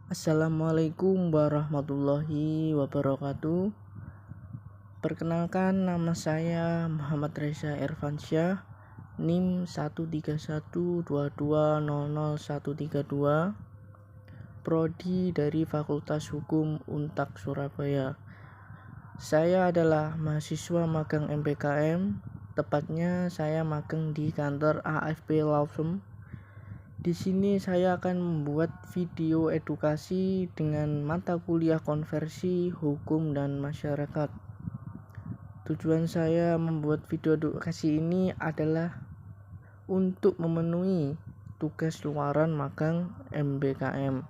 Assalamualaikum warahmatullahi wabarakatuh. Perkenalkan, nama saya Muhammad Reza Irfansyah, NIM 13122000132, Prodi dari Fakultas Hukum Untak Surabaya. Saya adalah mahasiswa magang MPKM, tepatnya saya magang di kantor AFP Law Firm. Di sini saya akan membuat video edukasi dengan mata kuliah konversi hukum dan masyarakat. Tujuan saya membuat video edukasi ini adalah untuk memenuhi tugas luaran magang MBKM.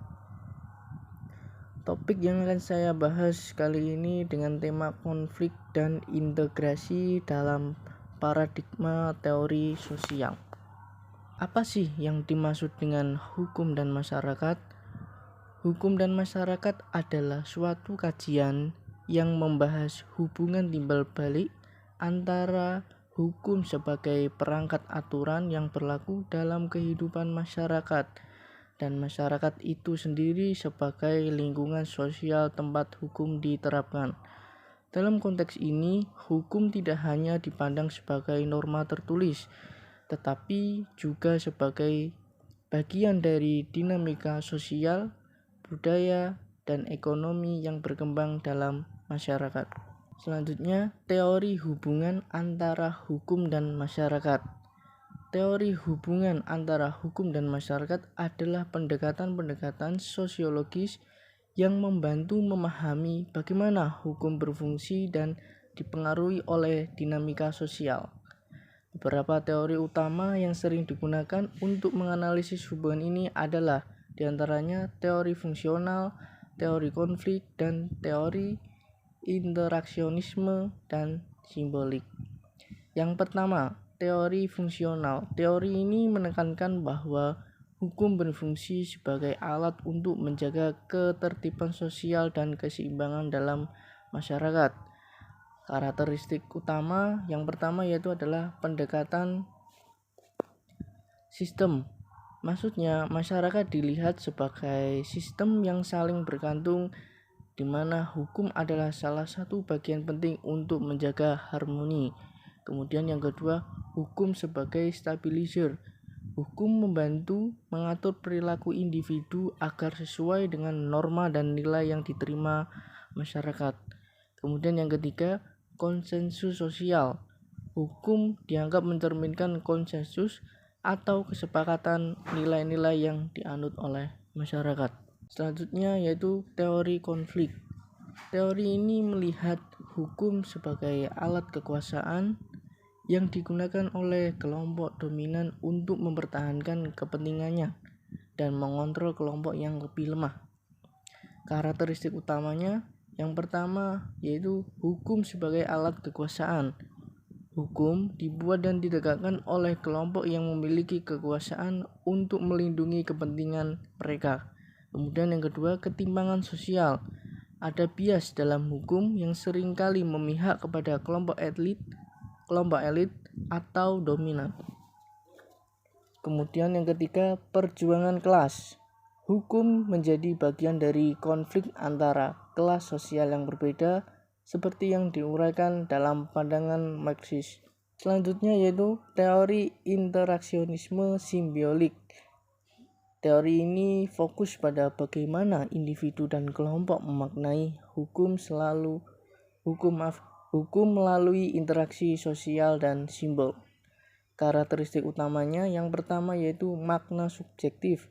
Topik yang akan saya bahas kali ini dengan tema konflik dan integrasi dalam paradigma teori sosial. Apa sih yang dimaksud dengan hukum dan masyarakat? Hukum dan masyarakat adalah suatu kajian yang membahas hubungan timbal balik antara hukum sebagai perangkat aturan yang berlaku dalam kehidupan masyarakat dan masyarakat itu sendiri sebagai lingkungan sosial tempat hukum diterapkan. Dalam konteks ini, hukum tidak hanya dipandang sebagai norma tertulis, tetapi juga sebagai bagian dari dinamika sosial, budaya, dan ekonomi yang berkembang dalam masyarakat. Selanjutnya, teori hubungan antara hukum dan masyarakat. Teori hubungan antara hukum dan masyarakat adalah pendekatan-pendekatan sosiologis yang membantu memahami bagaimana hukum berfungsi dan dipengaruhi oleh dinamika sosial. Beberapa teori utama yang sering digunakan untuk menganalisis hubungan ini adalah diantaranya teori fungsional, teori konflik, dan teori interaksionisme dan simbolik. Yang pertama, teori fungsional. Teori ini menekankan bahwa hukum berfungsi sebagai alat untuk menjaga ketertiban sosial dan keseimbangan dalam masyarakat. Karakteristik utama yang pertama yaitu adalah pendekatan sistem. Maksudnya, masyarakat dilihat sebagai sistem yang saling bergantung, di mana hukum adalah salah satu bagian penting untuk menjaga harmoni. Kemudian yang kedua, hukum sebagai stabilizer. Hukum membantu mengatur perilaku individu agar sesuai dengan norma dan nilai yang diterima masyarakat. Kemudian yang ketiga, konsensus sosial. Hukum dianggap mencerminkan konsensus atau kesepakatan nilai-nilai yang dianut oleh masyarakat. Selanjutnya yaitu teori konflik. Teori ini melihat hukum sebagai alat kekuasaan yang digunakan oleh kelompok dominan untuk mempertahankan kepentingannya dan mengontrol kelompok yang lebih lemah. Karakteristik utamanya yang pertama yaitu hukum sebagai alat kekuasaan. Hukum dibuat dan ditegakkan oleh kelompok yang memiliki kekuasaan untuk melindungi kepentingan mereka. Kemudian yang kedua, ketimpangan sosial. Ada bias dalam hukum yang seringkali memihak kepada kelompok elit atau dominan. Kemudian yang ketiga, perjuangan kelas. Hukum menjadi bagian dari konflik antara kelas sosial yang berbeda seperti yang diuraikan dalam pandangan Marxis. Selanjutnya yaitu teori interaksionisme simbiolik. Teori ini fokus pada bagaimana individu dan kelompok memaknai hukum melalui interaksi sosial dan simbol. Karakteristik utamanya yang pertama yaitu makna subjektif,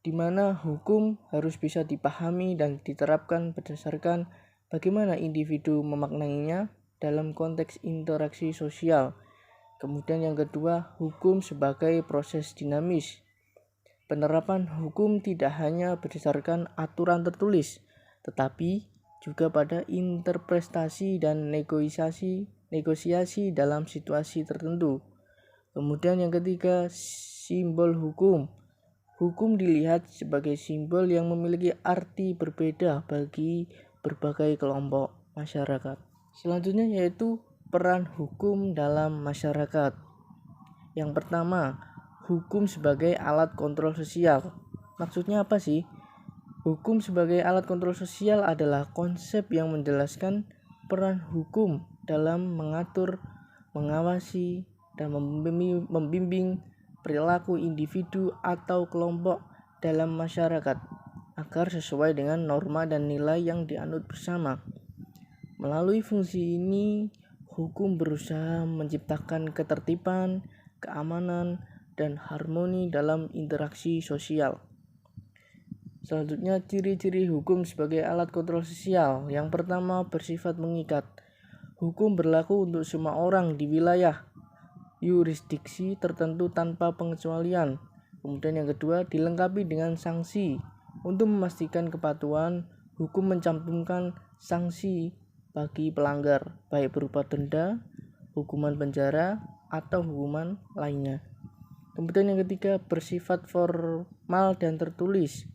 di mana hukum harus bisa dipahami dan diterapkan berdasarkan bagaimana individu memaknainya dalam konteks interaksi sosial. Kemudian yang kedua, hukum sebagai proses dinamis. Penerapan hukum tidak hanya berdasarkan aturan tertulis, tetapi juga pada interpretasi dan negosiasi dalam situasi tertentu. Kemudian yang ketiga, simbol hukum. Hukum dilihat sebagai simbol yang memiliki arti berbeda bagi berbagai kelompok masyarakat. Selanjutnya yaitu peran hukum dalam masyarakat. Yang pertama, hukum sebagai alat kontrol sosial. Maksudnya apa sih? Hukum sebagai alat kontrol sosial adalah konsep yang menjelaskan peran hukum dalam mengatur, mengawasi, dan membimbing perilaku individu atau kelompok dalam masyarakat agar sesuai dengan norma dan nilai yang dianut bersama. Melalui fungsi ini, hukum berusaha menciptakan ketertiban, keamanan, dan harmoni dalam interaksi sosial. Selanjutnya, ciri-ciri hukum sebagai alat kontrol sosial. Yang pertama, bersifat mengikat. Hukum berlaku untuk semua orang di wilayah yurisdiksi tertentu tanpa pengecualian. Kemudian yang kedua, dilengkapi dengan sanksi. Untuk memastikan kepatuhan, hukum mencantumkan sanksi bagi pelanggar, baik berupa denda, hukuman penjara, atau hukuman lainnya. Kemudian yang ketiga, bersifat formal dan tertulis.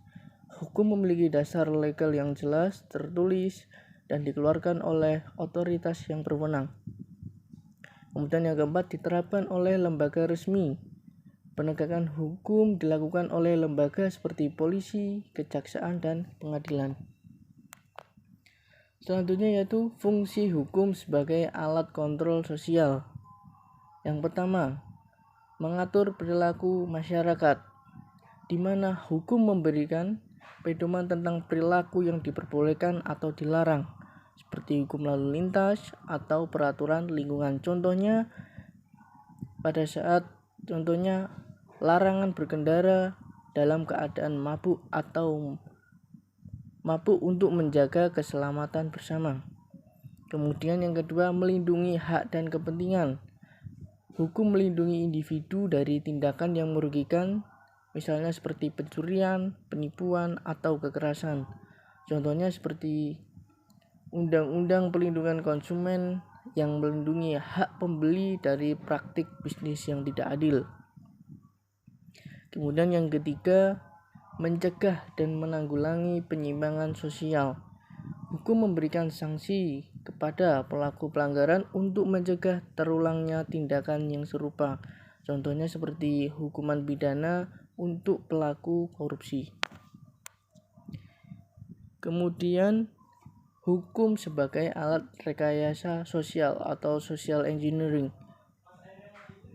Hukum memiliki dasar legal yang jelas, tertulis, dan dikeluarkan oleh otoritas yang berwenang. Kemudian yang keempat, diterapkan oleh lembaga resmi. Penegakan hukum dilakukan oleh lembaga seperti polisi, kejaksaan, dan pengadilan. Selanjutnya yaitu fungsi hukum sebagai alat kontrol sosial. Yang pertama, mengatur perilaku masyarakat, di mana hukum memberikan pedoman tentang perilaku yang diperbolehkan atau dilarang, seperti hukum lalu lintas atau peraturan lingkungan. Contohnya larangan berkendara dalam keadaan mabuk atau mabuk untuk menjaga keselamatan bersama. Kemudian yang kedua, melindungi hak dan kepentingan. Hukum melindungi individu dari tindakan yang merugikan, misalnya seperti pencurian, penipuan, atau kekerasan. Contohnya seperti Undang-Undang Perlindungan Konsumen yang melindungi hak pembeli dari praktik bisnis yang tidak adil. Kemudian yang ketiga, mencegah dan menanggulangi penyimpangan sosial. Hukum memberikan sanksi kepada pelaku pelanggaran untuk mencegah terulangnya tindakan yang serupa. Contohnya seperti hukuman pidana untuk pelaku korupsi. Kemudian hukum sebagai alat rekayasa sosial atau social engineering.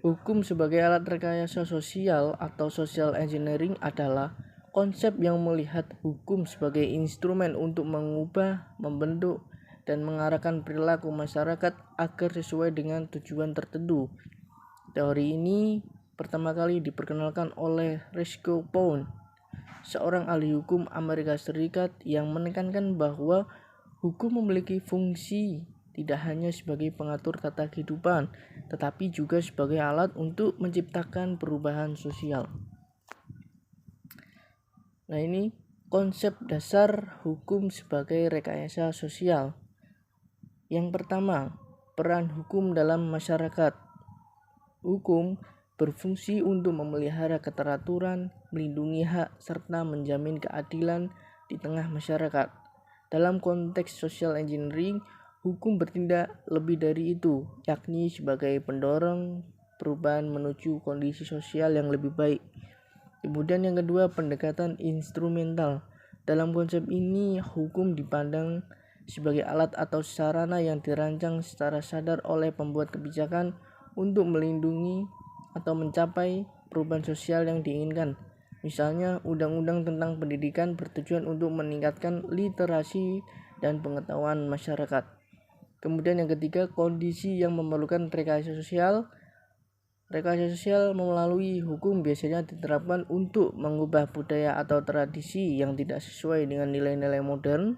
Hukum sebagai alat rekayasa sosial atau social engineering adalah konsep yang melihat hukum sebagai instrumen untuk mengubah, membentuk, dan mengarahkan perilaku masyarakat agar sesuai dengan tujuan tertentu. Teori ini pertama kali diperkenalkan oleh Roscoe Pound, seorang ahli hukum Amerika Serikat, yang menekankan bahwa hukum memiliki fungsi tidak hanya sebagai pengatur tata kehidupan, tetapi juga sebagai alat untuk menciptakan perubahan sosial. Nah, ini konsep dasar hukum sebagai rekayasa sosial. Yang pertama, peran hukum dalam masyarakat. Hukum berfungsi untuk memelihara keteraturan, melindungi hak, serta menjamin keadilan di tengah masyarakat. Dalam konteks social engineering, hukum bertindak lebih dari itu, yakni sebagai pendorong perubahan menuju kondisi sosial yang lebih baik. Kemudian yang kedua, pendekatan instrumental. Dalam konsep ini, hukum dipandang sebagai alat atau sarana yang dirancang secara sadar oleh pembuat kebijakan untuk melindungi atau mencapai perubahan sosial yang diinginkan. Misalnya, undang-undang tentang pendidikan bertujuan untuk meningkatkan literasi dan pengetahuan masyarakat. Kemudian yang ketiga, kondisi yang memerlukan rekayasa sosial. Rekayasa sosial melalui hukum biasanya diterapkan untuk mengubah budaya atau tradisi yang tidak sesuai dengan nilai-nilai modern,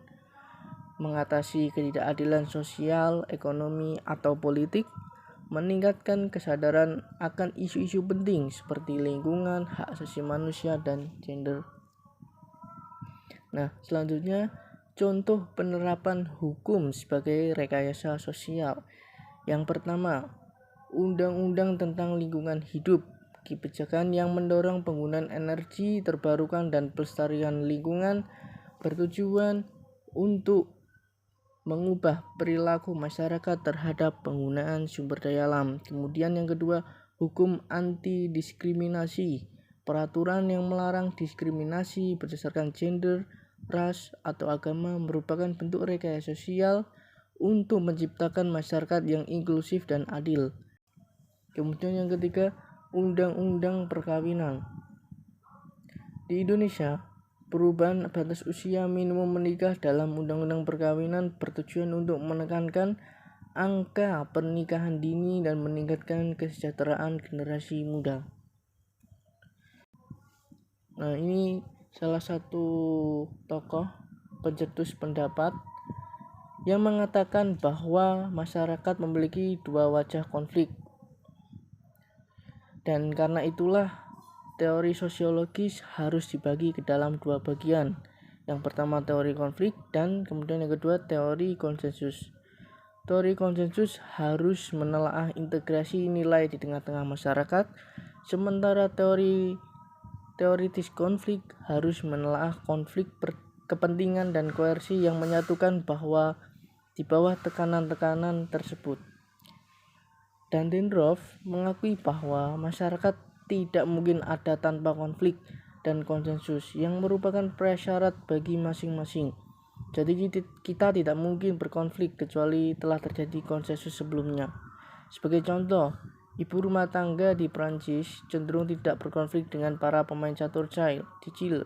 mengatasi ketidakadilan sosial, ekonomi, atau politik, meningkatkan kesadaran akan isu-isu penting seperti lingkungan, hak asasi manusia, dan gender. Nah, selanjutnya contoh penerapan hukum sebagai rekayasa sosial. Yang pertama, Undang-Undang tentang Lingkungan Hidup, kebijakan yang mendorong penggunaan energi terbarukan dan pelestarian lingkungan, bertujuan untuk mengubah perilaku masyarakat terhadap penggunaan sumber daya alam. Kemudian yang kedua, hukum anti diskriminasi, peraturan yang melarang diskriminasi berdasarkan gender, ras, atau agama merupakan bentuk rekayasa sosial untuk menciptakan masyarakat yang inklusif dan adil. Kemudian yang ketiga, undang-undang perkawinan. Di Indonesia, perubahan batas usia minimum menikah dalam undang-undang perkawinan bertujuan untuk menekankan angka pernikahan dini dan meningkatkan kesejahteraan generasi muda. Nah, ini salah satu tokoh pencetus pendapat yang mengatakan bahwa masyarakat memiliki dua wajah konflik. Dan karena itulah teori sosiologis harus dibagi ke dalam dua bagian. Yang pertama teori konflik dan kemudian yang kedua teori konsensus. Teori konsensus harus menelaah integrasi nilai di tengah-tengah masyarakat, sementara teoritis konflik harus menelaah konflik kepentingan dan koersi yang menyatukan bahwa di bawah tekanan-tekanan tersebut. Dahrendorf mengakui bahwa masyarakat tidak mungkin ada tanpa konflik dan konsensus yang merupakan prasyarat bagi masing-masing. Jadi kita tidak mungkin berkonflik kecuali telah terjadi konsensus sebelumnya. Sebagai contoh, ibu rumah tangga di Prancis cenderung tidak berkonflik dengan para pemain catur cicil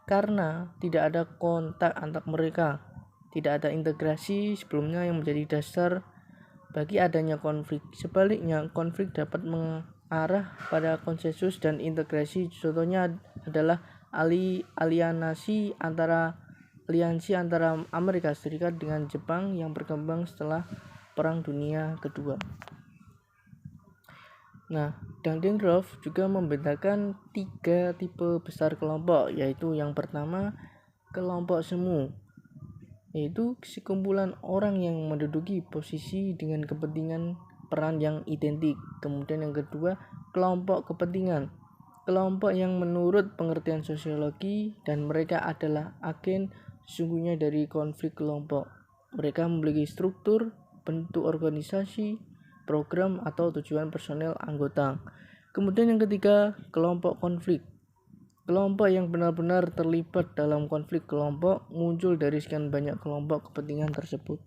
karena tidak ada kontak antar mereka. Tidak ada integrasi sebelumnya yang menjadi dasar bagi adanya konflik. Sebaliknya, konflik dapat mengarah pada konsensus dan integrasi. Contohnya adalah aliansi antara Amerika Serikat dengan Jepang yang berkembang setelah Perang Dunia Kedua. Nah, Dahrendorf juga membedakan 3 tipe besar kelompok, yaitu yang pertama kelompok semu, yaitu sekumpulan orang yang menduduki posisi dengan kepentingan peran yang identik. Kemudian yang kedua, kelompok kepentingan, kelompok yang menurut pengertian sosiologi dan mereka adalah agen sesungguhnya dari konflik kelompok. Mereka memiliki struktur, bentuk organisasi, program atau tujuan personel anggota. Kemudian yang ketiga, kelompok konflik. Kelompok yang benar-benar terlibat dalam konflik kelompok muncul dari sekian banyak kelompok kepentingan tersebut.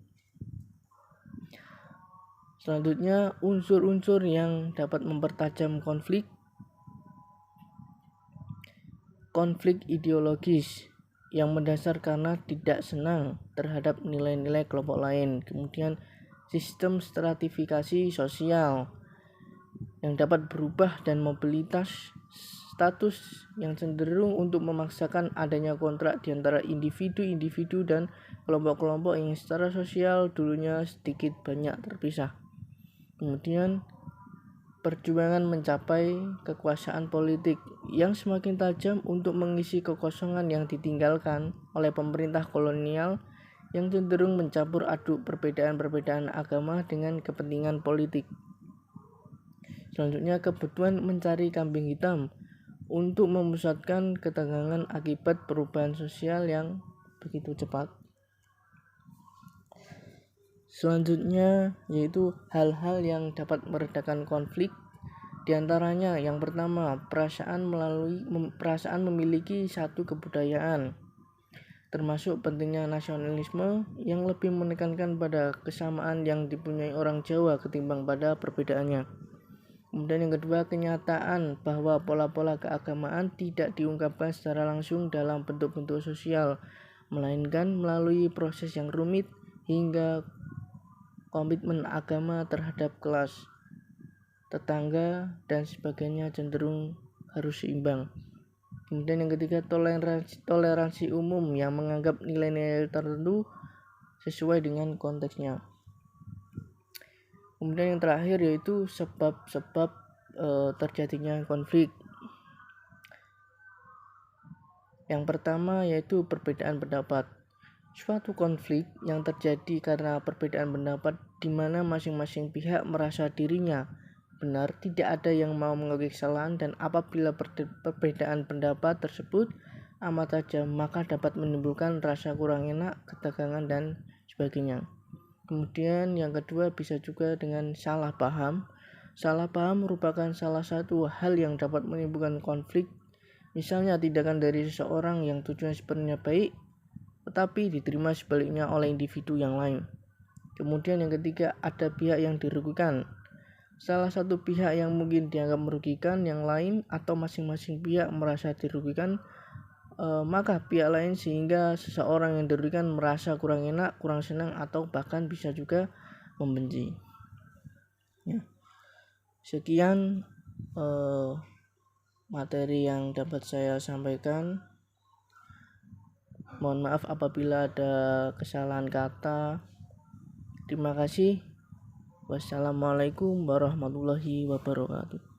Selanjutnya, unsur-unsur yang dapat mempertajam konflik. Konflik ideologis yang mendasar karena tidak senang terhadap nilai-nilai kelompok lain. Kemudian, sistem stratifikasi sosial yang dapat berubah dan mobilitas status yang cenderung untuk memaksakan adanya kontrak di antara individu-individu dan kelompok-kelompok yang secara sosial dulunya sedikit banyak terpisah. Kemudian perjuangan mencapai kekuasaan politik yang semakin tajam untuk mengisi kekosongan yang ditinggalkan oleh pemerintah kolonial yang cenderung mencampur aduk perbedaan-perbedaan agama dengan kepentingan politik. Selanjutnya, kebutuhan mencari kambing hitam untuk memusatkan ketegangan akibat perubahan sosial yang begitu cepat. Selanjutnya yaitu hal-hal yang dapat meredakan konflik. Di antaranya yang pertama, perasaan memiliki satu kebudayaan, termasuk pentingnya nasionalisme yang lebih menekankan pada kesamaan yang dipunyai orang Jawa ketimbang pada perbedaannya. Kemudian yang kedua, kenyataan bahwa pola-pola keagamaan tidak diungkapkan secara langsung dalam bentuk-bentuk sosial, melainkan melalui proses yang rumit hingga komitmen agama terhadap kelas, tetangga, dan sebagainya cenderung harus seimbang. Kemudian yang ketiga, toleransi umum yang menganggap nilai-nilai tertentu sesuai dengan konteksnya. Kemudian yang terakhir yaitu sebab-sebab terjadinya konflik. Yang pertama yaitu perbedaan pendapat. Suatu konflik yang terjadi karena perbedaan pendapat di mana masing-masing pihak merasa dirinya benar, tidak ada yang mau mengakui kesalahan, dan apabila perbedaan pendapat tersebut amat tajam maka dapat menimbulkan rasa kurang enak, ketegangan, dan sebagainya. Kemudian yang kedua bisa juga dengan salah paham. Salah paham merupakan salah satu hal yang dapat menimbulkan konflik. Misalnya tindakan dari seseorang yang tujuannya sebenarnya baik tetapi diterima sebaliknya oleh individu yang lain. Kemudian yang ketiga, ada pihak yang dirugikan. Salah satu pihak yang mungkin dianggap merugikan yang lain atau masing-masing pihak merasa dirugikan, maka pihak lain, sehingga seseorang yang dirugikan merasa kurang enak, kurang senang, atau bahkan bisa juga membenci. Ya. Sekian materi yang dapat saya sampaikan. Mohon maaf apabila ada kesalahan kata. Terima kasih. Wassalamualaikum warahmatullahi wabarakatuh.